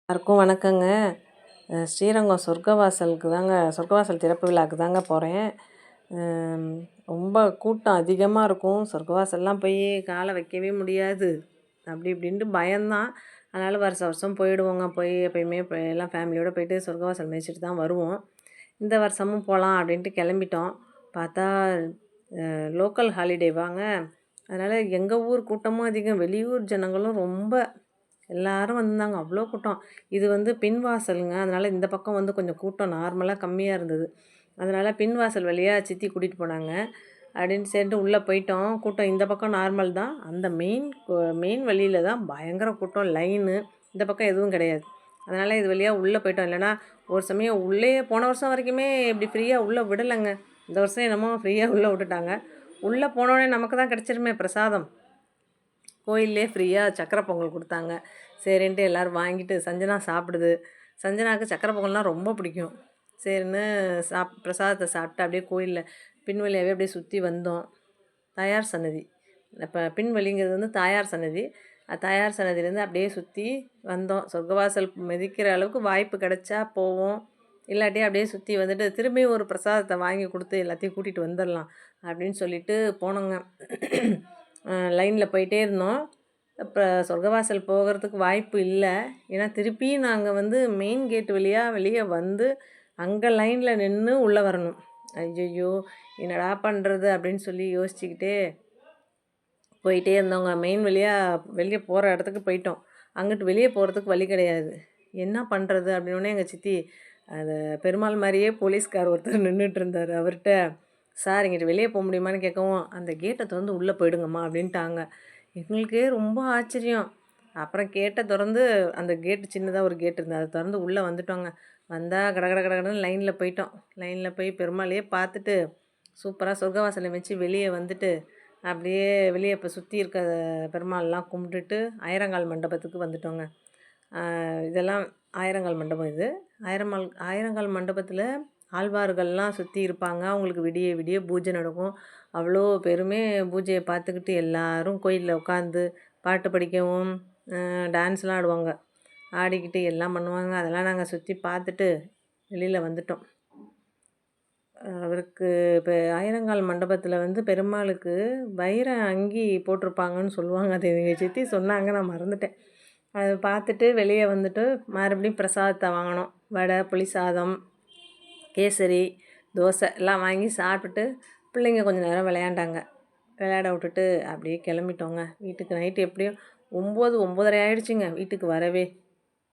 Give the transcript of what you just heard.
எல்லாருக்கும் வணக்கங்க. ஸ்ரீரங்கம் சொர்க்கவாசல் திறப்பு விழாவுக்கு தாங்க போகிறேன். ரொம்ப கூட்டம் அதிகமாக இருக்கும். சொர்க்கவாசல்லாம் போய் காலை வைக்கவே முடியாது. அப்படி இப்படின்ட்டு பயம்தான். அதனால் வருஷம் வருஷம் போயிடுவோங்க. போய் எப்பயுமே எல்லாம் ஃபேமிலியோடு போயிட்டு சொர்க்கவாசல் மேய்ச்சிட்டு தான் வருவோம். இந்த வருஷமும் போகலாம் அப்படின்ட்டு கிளம்பிட்டோம். பார்த்தா லோக்கல் ஹாலிடேவாங்க. அதனால் எங்கள் ஊர் கூட்டமும் அதிகம், வெளியூர் ஜனங்களும் ரொம்ப எல்லாரும் வந்திருந்தாங்க. அவ்வளோ கூட்டம். இது பின்வாசலுங்க. அதனால் இந்த பக்கம் கொஞ்சம் கூட்டம் நார்மலாக கம்மியாக இருந்தது. அதனால் பின்வாசல் வழியாக சித்தி கூட்டிகிட்டு போனாங்க. அப்படின்னு சொல்லிட்டு உள்ளே போயிட்டோம். கூட்டம் இந்த பக்கம் நார்மல் தான். அந்த மெயின் வழியில் தான் பயங்கர கூட்டம், லைனு. இந்த பக்கம் எதுவும் கிடையாது. அதனால் இது வழியாக உள்ளே போயிட்டோம். இல்லைனா ஒரு சமயம் உள்ளே போன வருஷம் வரைக்குமே இப்படி ஃப்ரீயாக உள்ளே விடலைங்க. இந்த வருஷம் என்னமோ ஃப்ரீயாக உள்ளே விட்டுட்டாங்க. உள்ளே போனோடனே நமக்கு தான் கிடச்சிருமே பிரசாதம். கோயிலே ஃப்ரீயாக சக்கரை பொங்கல் கொடுத்தாங்க. சரின்ட்டு எல்லோரும் வாங்கிட்டு சஞ்சனா சாப்பிடுது. சஞ்சனாவுக்கு சக்கரை பொங்கல்னால் ரொம்ப பிடிக்கும். சரின்னு பிரசாதத்தை சாப்பிட்டு அப்படியே கோயிலில் பின்வழியாகவே அப்படியே சுற்றி வந்தோம். தாயார் சன்னதி, இப்போ பின்வழிங்கிறது தாயார் சன்னதி. தாயார் சன்னதிலேருந்து அப்படியே சுற்றி வந்தோம். சொர்க்கவாசல் மிதிக்கிற அளவுக்கு வாய்ப்பு கிடைச்சா போவோம், இல்லாட்டி அப்படியே சுற்றி வந்துட்டு திரும்பியும் ஒரு பிரசாதத்தை வாங்கி கொடுத்து எல்லாத்தையும் கூட்டிகிட்டு வந்துடலாம் அப்படின்னு சொல்லிட்டு போனோங்க. லைனில் போயிட்டே இருந்தோம். இப்போ சொர்க்கவாசல் போகிறதுக்கு வாய்ப்பு இல்லை. ஏன்னா திருப்பியும் நாங்கள் மெயின் கேட் வழியாக வெளியே வந்து அங்கே லைனில் நின்று உள்ளே வரணும். ஐயையோ என்னடா பண்ணுறது அப்படின்னு சொல்லி யோசிச்சுக்கிட்டே போயிட்டே இருந்தவங்க. மெயின் வழியாக வெளியே போகிற இடத்துக்கு போயிட்டோம். அங்கிட்டு வெளியே போகிறதுக்கு வழி கிடையாது. என்ன பண்ணுறது அப்படின்னோடனே எங்கள் சித்தி அது பெருமாள் மாதிரியே போலீஸ்கார் ஒருத்தர் நின்றுட்டு இருந்தார். அவர்கிட்ட சார் இங்கிட்டு வெளியே போக முடியுமான்னு கேட்கவும், அந்த கேட்டை திறந்து உள்ளே போயிடுங்கம்மா அப்படின்ட்டாங்க. எங்களுக்கே ரொம்ப ஆச்சரியம். அப்புறம் கேட்டை திறந்து அந்த கேட்டு சின்னதாக ஒரு கேட் இருந்தது, அதை திறந்து உள்ளே வந்துட்டோங்க. வந்தால் கடன்னு லைனில் போயிட்டோம். லைனில் போய் பெருமாளையே பார்த்துட்டு சூப்பராக சொர்க்கவாசலை வச்சு வெளியே வந்துட்டு அப்படியே வெளியே இப்போ சுற்றி இருக்க பெருமாள்லாம் கும்பிட்டுட்டு ஆயிரங்கால் மண்டபத்துக்கு வந்துட்டோங்க. இதெல்லாம் ஆயிரங்கால் மண்டபம். இது ஆயிரங்கால் மண்டபத்தில் ஆழ்வார்கள்லாம் சுற்றி இருப்பாங்க. அவங்களுக்கு விடிய விடிய பூஜை நடக்கும். அவ்வளோ பேருமே பூஜையை பார்த்துக்கிட்டு எல்லோரும் கோயிலில் உட்காந்து பாட்டு படிக்கவும் டான்ஸ்லாம் ஆடுவாங்க. ஆடிக்கிட்டு எல்லாம் பண்ணுவாங்க. அதெல்லாம் நாங்கள் சுற்றி பார்த்துட்டு வெளியில் வந்துட்டோம். அவருக்கு இப்போ ஆயிரங்கால் மண்டபத்தில் பெருமாளுக்கு வைர அங்கி போட்டிருப்பாங்கன்னு சொல்லுவாங்க. அது எங்கள் சித்தி சொன்னாங்க, நான் மறந்துட்டேன். அதை பார்த்துட்டு வெளியே வந்துட்டு மறுபடியும் பிரசாதத்தை வாங்கினோம். வடை, புளி சாதம், கேசரி, தோசை எல்லாம் வாங்கி சாப்பிட்டுட்டு பிள்ளைங்க கொஞ்சம் நேரம் விளையாண்டாங்க. விளையாட விட்டுட்டு அப்படியே கிளம்பிட்டோங்க வீட்டுக்கு. நைட்டு எப்படியும் 9, 9:30 ஆகிடுச்சிங்க வீட்டுக்கு வரவே.